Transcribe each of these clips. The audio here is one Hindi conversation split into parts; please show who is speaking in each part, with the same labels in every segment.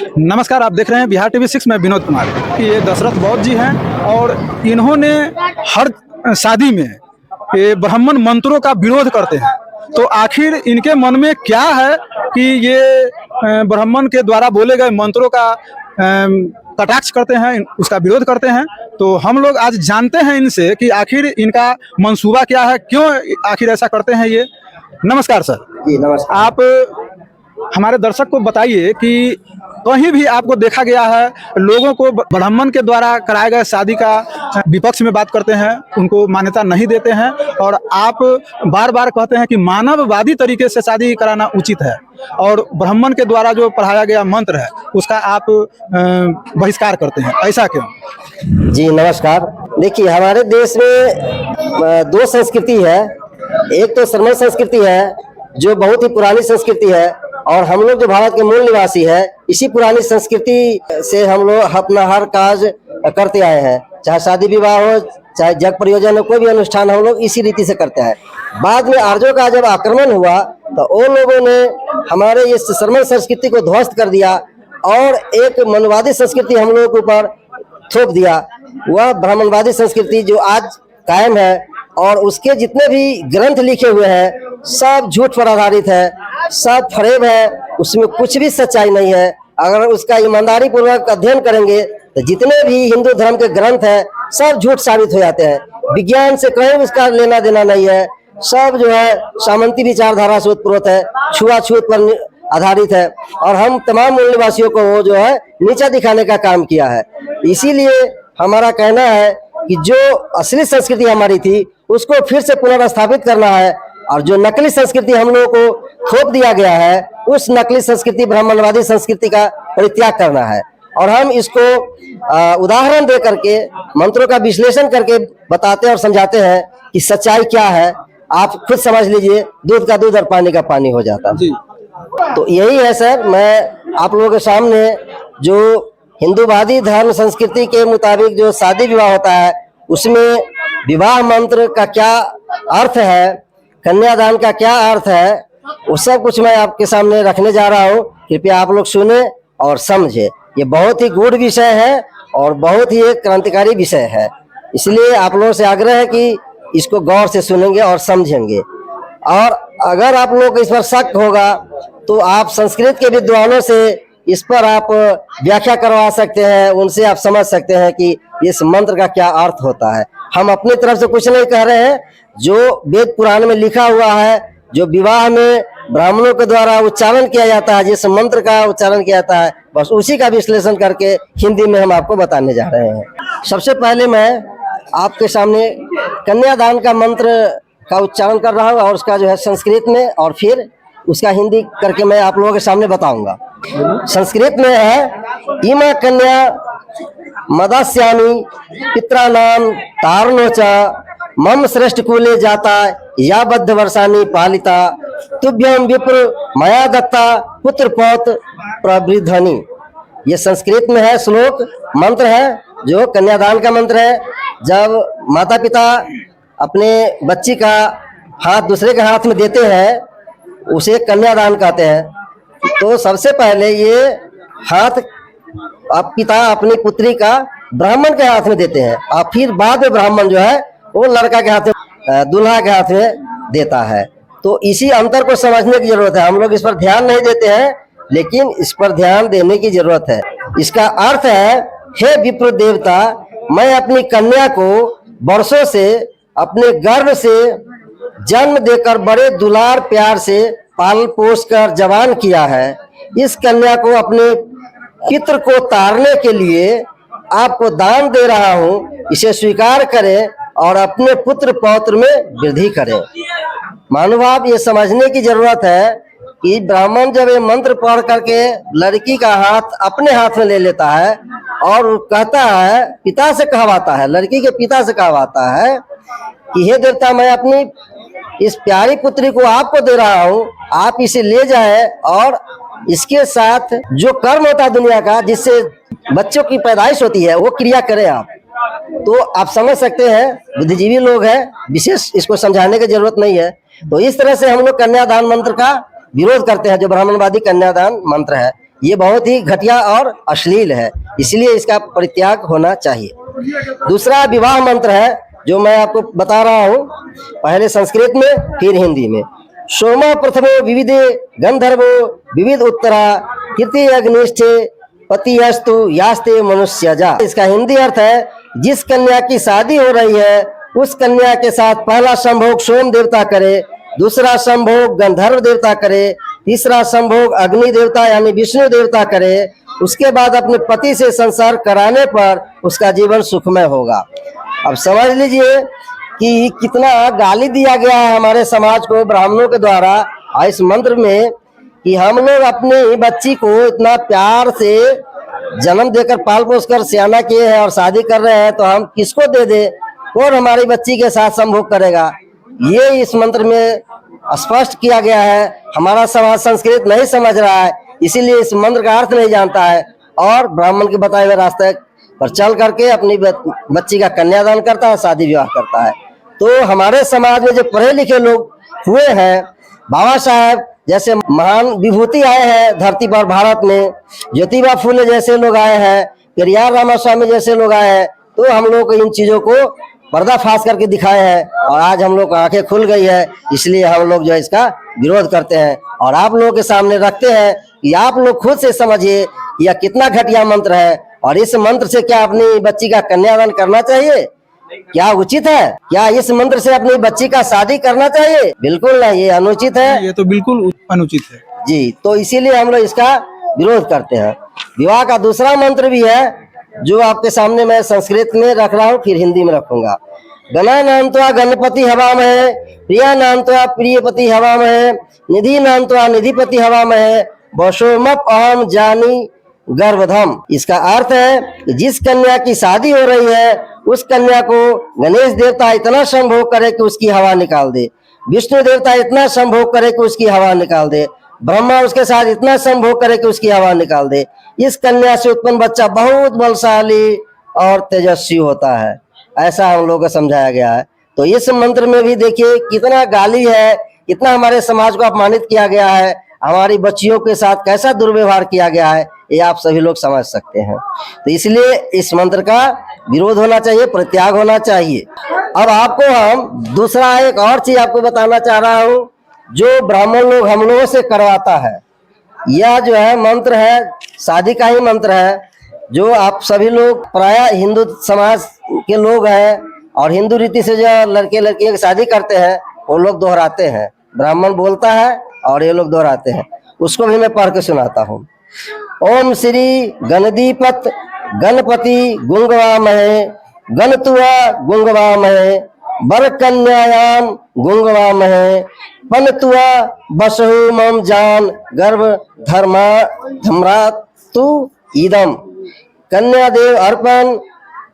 Speaker 1: नमस्कार, आप देख रहे हैं बिहार टीवी 6 में विनोद कुमार। ये दशरथ बौद्ध जी हैं और इन्होंने हर शादी में ये ब्राह्मण मंत्रों का विरोध करते हैं। तो आखिर इनके मन में क्या है कि ये ब्राह्मण के द्वारा बोले गए मंत्रों का कटाक्ष करते हैं, उसका विरोध करते हैं। तो हम लोग आज जानते हैं इनसे कि आखिर इनका मंसूबा क्या है, क्यों आखिर ऐसा करते हैं ये। नमस्कार सर।
Speaker 2: जी नमस्कार।
Speaker 1: आप हमारे दर्शक को बताइए कि कहीं भी आपको देखा गया है लोगों को ब्राह्मण के द्वारा कराए गए शादी का विपक्ष में बात करते हैं, उनको मान्यता नहीं देते हैं, और आप बार बार कहते हैं कि मानववादी तरीके से शादी कराना उचित है, और ब्राह्मण के द्वारा जो पढ़ाया गया मंत्र है उसका आप बहिष्कार करते हैं, ऐसा क्यों?
Speaker 2: जी नमस्कार। देखिए, हमारे देश में दो संस्कृति है। एक तो श्रमण संस्कृति है जो बहुत ही पुरानी संस्कृति है, और हम लोग जो भारत के मूल निवासी है, इसी पुरानी संस्कृति से हम लोग अपना हर कार्य करते आए हैं। चाहे शादी विवाह हो, चाहे जग प्रयोजन हो, कोई भी अनुष्ठान हम लोग इसी रीति से करते हैं। बाद में आर्यों का जब आक्रमण हुआ तो उन लोगों ने हमारे इस श्रमण संस्कृति को ध्वस्त कर दिया और एक मनवादी संस्कृति हम लोगों के ऊपर थोप दिया। वह ब्राह्मणवादी संस्कृति जो आज कायम है, और उसके जितने भी ग्रंथ लिखे हुए हैं सब झूठ पर आधारित है, सब फरेब है, उसमें कुछ भी सच्चाई नहीं है। अगर उसका ईमानदारी पूर्वक अध्ययन करेंगे तो जितने भी हिंदू धर्म के ग्रंथ हैं सब झूठ साबित हो जाते हैं। विज्ञान से कहीं उसका लेना देना नहीं है, सब जो है सामंती विचारधारा से उत्प्रोत है, छुआछूत पर आधारित है, और हम तमाम मूल निवासियों को वो जो है नीचा दिखाने का काम किया है। इसीलिए हमारा कहना है कि जो असली संस्कृति हमारी थी उसको फिर से पुनर्स्थापित करना है, और जो नकली संस्कृति हम लोगों को थोप दिया गया है उस नकली संस्कृति ब्राह्मणवादी संस्कृति का परित्याग करना है। और हम इसको उदाहरण दे करके मंत्रों का विश्लेषण करके बताते और समझाते हैं कि सच्चाई क्या है। आप खुद समझ लीजिए, दूध का दूध और पानी का पानी हो जाता है। तो यही है सर, मैं आप लोगों के सामने जो हिंदूवादी धर्म संस्कृति के मुताबिक जो शादी विवाह होता है उसमें विवाह मंत्र का क्या अर्थ है, कन्यादान का क्या अर्थ है, वो सब कुछ मैं आपके सामने रखने जा रहा हूँ। कृपया आप लोग सुने और समझे। ये बहुत ही गूढ़ विषय है और बहुत ही एक क्रांतिकारी विषय है, इसलिए आप लोगों से आग्रह है कि इसको गौर से सुनेंगे और समझेंगे। और अगर आप लोगों को इस पर शक होगा तो आप संस्कृत के विद्वानों से इस पर आप व्याख्या करवा सकते हैं, उनसे आप समझ सकते हैं कि इस मंत्र का क्या अर्थ होता है। हम अपनी तरफ से कुछ नहीं कह रहे हैं, जो वेद पुराण में लिखा हुआ है, जो विवाह में ब्राह्मणों के द्वारा उच्चारण किया जाता है, जिस मंत्र का उच्चारण किया जाता है, बस उसी का विश्लेषण करके हिंदी में हम आपको बताने जा रहे हैं। सबसे पहले मैं आपके सामने कन्यादान का मंत्र का उच्चारण कर रहा हूँ, और उसका जो है संस्कृत में, और फिर उसका हिंदी करके मैं आप लोगों के सामने बताऊंगा। संस्कृत में है, इमा कन्या मदास्यामी पित्रानाम तारणोचा मम श्रेष्ठ कुले जाता या बद्ध वर्षानी पालिता तुभ्यम विप्र मया दत्ता पुत्र पौत्र प्रवृद्धनि। ये संस्कृत में है, श्लोक मंत्र है जो कन्यादान का मंत्र है। जब माता पिता अपने बच्ची का हाथ दूसरे के हाथ में देते हैं उसे कन्यादान कहते हैं। तो सबसे पहले ये हाथ पिता अपनी पुत्री का ब्राह्मण के हाथ में देते हैं, और फिर बाद में ब्राह्मण जो है वो लड़का के हाथ में, दूल्हा के हाथ में देता है। तो इसी अंतर को समझने की जरूरत है। हम लोग इस पर ध्यान नहीं देते हैं, लेकिन इस पर ध्यान देने की जरूरत है। इसका अर्थ है, हे विप्र देवता, मैं अपनी कन्या को वर्षों से अपने गर्भ से जन्म देकर बड़े दुलार प्यार से पाल पोस कर जवान किया है। इस कन्या को अपने पितृ को तारने के लिए आपको दान दे रहा हूँ, इसे स्वीकार करें और अपने पुत्र पौत्र में वृद्धि करें। महानुभाव, ये समझने की जरूरत है कि ब्राह्मण जब ये मंत्र पढ़ करके लड़की का हाथ अपने हाथ में ले लेता है और कहता है, पिता से कहवाता है, लड़की के पिता से कहवाता है कि हे देवता, मैं अपनी इस प्यारी पुत्री को आपको दे रहा हूँ, आप इसे ले जाए और इसके साथ जो कर्म होता है दुनिया का, जिससे बच्चों की पैदाइश होती है, वो क्रिया करें आप। तो आप समझ सकते हैं, बुद्धिजीवी लोग हैं, विशेष इसको समझाने की जरूरत नहीं है। तो इस तरह से हम लोग कन्यादान मंत्र का विरोध करते हैं, जो ब्राह्मणवादी कन्यादान मंत्र है। ये बहुत ही घटिया और अश्लील है, इसलिए इसका परित्याग होना चाहिए। दूसरा विवाह मंत्र है जो मैं आपको बता रहा हूँ, पहले संस्कृत में फिर हिंदी में। सोमा प्रथमो विविधे गंधर्वो विविध उत्तरा कीर्ति अग्निष्ठे पतियस्तु यास्ते मनुष्यजा। इसका हिंदी अर्थ है, जिस कन्या की शादी हो रही है उस कन्या के साथ पहला संभोग सोम देवता करे, दूसरा संभोग गंधर्व देवता करे, तीसरा संभोग अग्नि देवता यानी विष्णु देवता करे, उसके बाद अपने पति से संसार कराने पर उसका जीवन सुखमय होगा। अब समझ लीजिए कि कितना गाली दिया गया है हमारे समाज को ब्राह्मणों के द्वारा इस मंत्र में, कि हम लोग अपनी बच्ची को इतना प्यार से जन्म देकर पाल पोस कर सियाना किए हैं और शादी कर रहे हैं, तो हम किसको दे दे, कौन हमारी बच्ची के साथ संभोग करेगा। ये इस मंत्र में स्पष्ट किया गया है। हमारा समाज संस्कृत नहीं समझ रहा है, इसीलिए इस मंत्र का अर्थ नहीं जानता है और ब्राह्मण के बताए हुए रास्ते पर चल करके अपनी बच्ची का कन्यादान करता है, शादी विवाह करता है। तो हमारे समाज में जो पढ़े लिखे लोग हुए हैं, बाबा साहब जैसे महान विभूति आए हैं धरती पर भारत में, ज्योतिबा फूले जैसे लोग आए हैं, पेरियार रामास्वामी जैसे लोग आए हैं, तो हम लोग इन चीजों को पर्दाफाश करके दिखाए हैं और आज हम लोग आंखें खुल गई है, इसलिए हम लोग जो है इसका विरोध करते हैं और आप लोगों के सामने रखते हैं कि आप लोग खुद से समझिए यह कितना घटिया मंत्र है और इस मंत्र से क्या अपनी बच्ची का कन्यादान करना चाहिए, क्या उचित है? क्या इस मंत्र से अपनी बच्ची का शादी करना चाहिए? बिल्कुल नहीं, ये अनुचित है।
Speaker 1: ये तो बिल्कुल अनुचित है
Speaker 2: जी, तो इसीलिए हम लोग इसका विरोध करते हैं। विवाह का दूसरा मंत्र भी है जो आपके सामने मैं संस्कृत में रख रहा हूँ, फिर हिंदी में रखूंगा। गणा नाम त्वा गणपति हवामहे, प्रिया नाम त्वा प्रियपति हवामहे, निधि नाम त्वा निधिपति हवामहे, वशोमप अहम जानी गर्भधम। इसका अर्थ है कि जिस कन्या की शादी हो रही है उस कन्या को गणेश देवता इतना संभोग करे कि उसकी हवा निकाल दे, विष्णु देवता इतना संभोग करे कि उसकी हवा निकाल दे, ब्रह्मा उसके साथ इतना संभोग करे कि उसकी हवा निकाल दे। इस कन्या से उत्पन्न बच्चा बहुत बलशाली और तेजस्वी होता है, ऐसा हम लोगों को समझाया गया है। तो इस मंत्र में भी देखिए कितना गाली है, कितना हमारे समाज को अपमानित किया गया है, हमारी बच्चियों के साथ कैसा दुर्व्यवहार किया गया है, ये आप सभी लोग समझ सकते हैं। तो इसलिए इस मंत्र का विरोध होना चाहिए, परित्याग होना चाहिए। अब आपको हम दूसरा एक और चीज आपको बताना चाह रहा हूँ जो ब्राह्मण लोग हम लोगों से करवाता है। यह जो है मंत्र है शादी का ही मंत्र है, जो आप सभी लोग प्राय हिंदू समाज के लोग हैं और हिंदू रीति से जो लड़के लड़कियों की शादी करते हैं वो लोग दोहराते हैं। ब्राह्मण बोलता है और ये लोग दोहराते हैं, उसको भी मैं पढ़ के सुनाता हूँ। ओम श्री गणदीपत गणपति गुंगवामहे, गणतुआ गुंगवामहे, बर कन्यायाम गुंगवामहे, पनतुआ बसहु मम जान गर्भ धर्मा धम्रातु इदम, कन्या देव अर्पण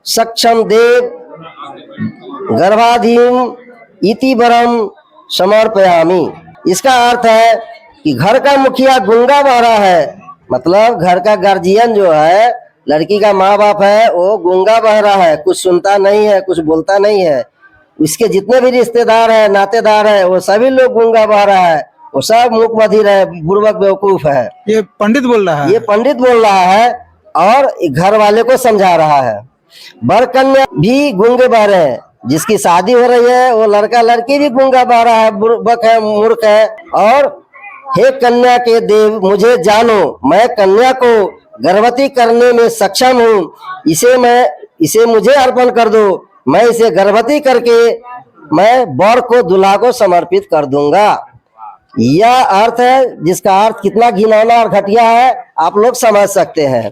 Speaker 2: सक्षम देव गर्भाधीन इति वरम समर्पयामि। इसका अर्थ है कि घर का मुखिया गूंगा बहरा है, मतलब घर का गार्जियन जो है, लड़की का माँ बाप है, वो गूंगा बहरा है, कुछ सुनता नहीं है, कुछ बोलता नहीं है। इसके जितने भी रिश्तेदार है, नातेदार है, वो सभी लोग गूंगा बहरा है, वो सब मूक बधिर है, बुर्बक बेवकूफ है।
Speaker 1: ये पंडित बोल रहा है,
Speaker 2: ये पंडित बोल रहा है और घर वाले को समझा रहा है। बर कन्या भी गूंगे बहरे हैं, जिसकी शादी हो रही है वो लड़का लड़की भी गूंगा बहरा है, बुर्बक है, मूर्ख है। और हे कन्या के देव मुझे जानो, मैं कन्या को गर्भवती करने में सक्षम हूँ, इसे मुझे अर्पण कर दो, मैं इसे गर्भवती करके मैं वर को दूल्हा को समर्पित कर दूंगा। यह अर्थ है, जिसका अर्थ कितना घिनौना और घटिया है आप लोग समझ सकते हैं।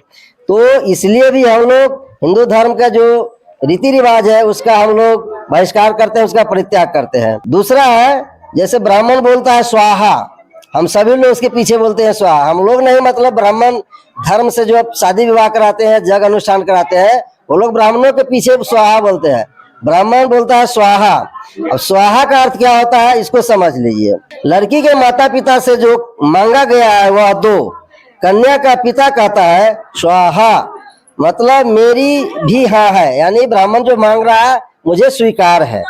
Speaker 2: तो इसलिए भी हम लोग हिंदू धर्म का जो रीति रिवाज है उसका हम लोग बहिष्कार करते हैं, उसका परित्याग करते हैं। दूसरा है, जैसे ब्राह्मण बोलता है स्वाहा, हम सभी लोग उसके पीछे बोलते हैं स्वाहा। हम लोग नहीं, मतलब ब्राह्मण धर्म से जो शादी विवाह कराते हैं, जग अनुष्ठान कराते हैं, वो लोग ब्राह्मणों के पीछे स्वाहा बोलते हैं। ब्राह्मण बोलता है स्वाहा। अब स्वाहा का अर्थ क्या होता है इसको समझ लीजिए। लड़की के माता पिता से जो मांगा गया है वह दो, कन्या का पिता कहता है स्वाहा, मतलब मेरी भी हाँ है, यानी ब्राह्मण जो मांग रहा है मुझे स्वीकार है,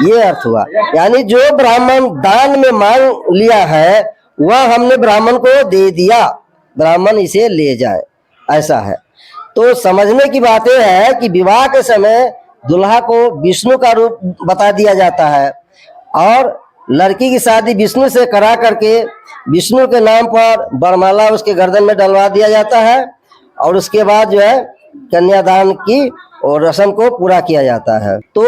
Speaker 2: ये अर्थ हुआ। यानी जो ब्राह्मण दान में मांग लिया है वह हमने ब्राह्मण को दे दिया, ब्राह्मण इसे ले जाए, ऐसा है। तो समझने की बात यह है कि विवाह के समय दुल्हा को विष्णु का रूप बता दिया जाता है और लड़की की शादी विष्णु से करा करके विष्णु के नाम पर वरमाला उसके गर्दन में डलवा दिया जाता है और उसके बाद जो है कन्यादान की और रस्म को पूरा किया जाता है। तो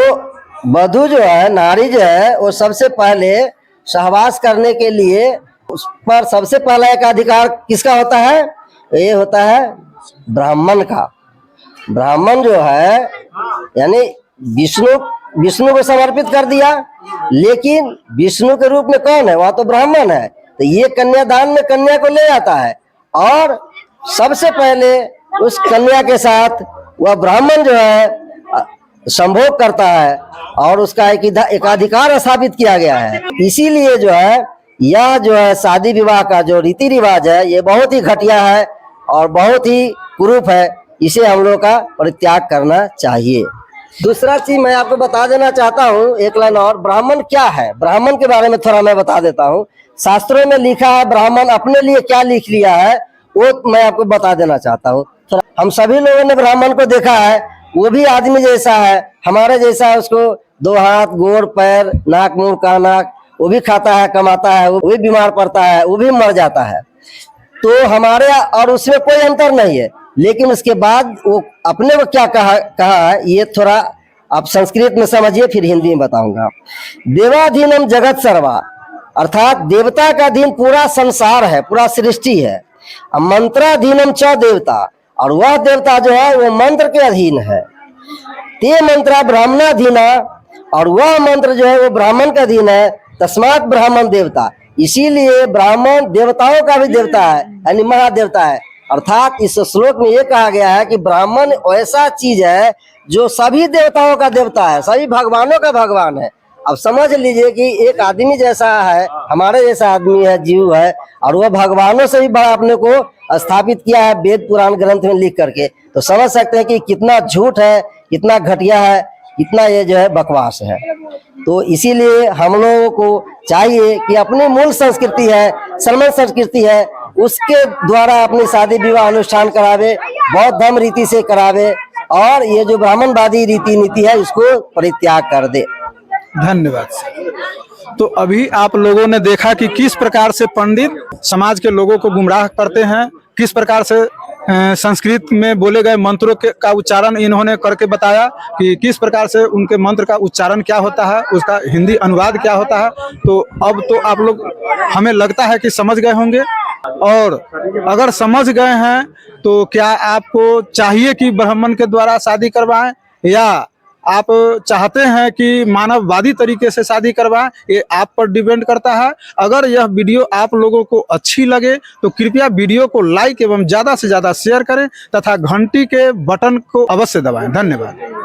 Speaker 2: वधू जो है, नारी जो है, वो सबसे पहले सहवास करने के लिए उस पर सबसे पहला एक अधिकार किसका होता है? ये होता है ब्राह्मण का। ब्राह्मण जो है यानी विष्णु को समर्पित कर दिया, लेकिन विष्णु के रूप में कौन है? वह तो ब्राह्मण है। तो ये कन्यादान में कन्या को ले जाता है और सबसे पहले उस कन्या के साथ वह ब्राह्मण जो है संभोग करता है और उसका एकाधिकार स्थापित किया गया है। इसीलिए जो है यह जो है शादी विवाह का जो रीति रिवाज है ये बहुत ही घटिया है और बहुत ही कुरूप है। इसे हम लोग का परित्याग करना चाहिए। दूसरा चीज मैं आपको बता देना चाहता हूँ, एक लाइन और। ब्राह्मण क्या है? ब्राह्मण के बारे में थोड़ा मैं बता देता हूँ। शास्त्रों में लिखा है, ब्राह्मण अपने लिए क्या लिख लिया है वो मैं आपको बता देना चाहता हूँ। हम सभी लोगों ने ब्राह्मण को देखा है, वो भी आदमी जैसा है, हमारे जैसा है। उसको 2 हाथ, गोड़, पैर, नाक, मुंह, कान, वो भी खाता है, कमाता है, वो भी बीमार पड़ता है, वो भी मर जाता है। तो हमारे और उसमें कोई अंतर नहीं है। लेकिन उसके बाद वो अपने को क्या कहा है ये थोड़ा आप संस्कृत में समझिए, फिर हिंदी में बताऊंगा। देवाधीनम जगत सर्वा, अर्थात देवता का अधीन पूरा संसार है, पूरा सृष्टि है। मंत्राधीनम च देवता, और वह देवता जो है वो मंत्र के अधीन है। ते मंत्रा ब्राह्मणाधीना, और वह मंत्र जो है वो ब्राह्मण के अधीन है। तस्मात् ब्राह्मण देवता, इसीलिए ब्राह्मण देवताओं का भी देवता है, यानी महादेवता है। अर्थात इस श्लोक में ये कहा गया है कि ब्राह्मण ऐसा चीज है जो सभी देवताओं का देवता है, सभी भगवानों का भगवान है। अब समझ लीजिए कि एक आदमी जैसा है, हमारे जैसा आदमी है, जीव है, और वह भगवानों से भी बड़ा अपने को स्थापित किया है वेद पुराण ग्रंथ में लिख करके। तो समझ सकते हैं कि कितना झूठ है, कितना घटिया है, कितना ये जो है बकवास है। तो इसीलिए हम लोगों को चाहिए कि अपनी मूल संस्कृति है, सलमान संस्कृति है, उसके द्वारा अपनी शादी विवाह अनुष्ठान करावे, बौद्ध धर्म रीति से करावे, और ये जो ब्राह्मणवादी रीति नीति है उसको परित्याग कर दे।
Speaker 1: धन्यवाद। तो अभी आप लोगों ने देखा कि किस प्रकार से पंडित समाज के लोगों को गुमराह करते हैं, किस प्रकार से संस्कृत में बोले गए मंत्रों का उच्चारण इन्होंने करके बताया कि किस प्रकार से उनके मंत्र का उच्चारण क्या होता है, उसका हिंदी अनुवाद क्या होता है। तो अब तो आप लोग, हमें लगता है कि समझ गए होंगे, और अगर समझ गए हैं तो क्या आपको चाहिए कि ब्राह्मण के द्वारा शादी करवाएं, या आप चाहते हैं कि मानववादी तरीके से शादी करवाएं, ये आप पर डिपेंड करता है। अगर यह वीडियो आप लोगों को अच्छी लगे तो कृपया वीडियो को लाइक एवं ज़्यादा से ज़्यादा शेयर करें तथा घंटी के बटन को अवश्य दबाएं। धन्यवाद।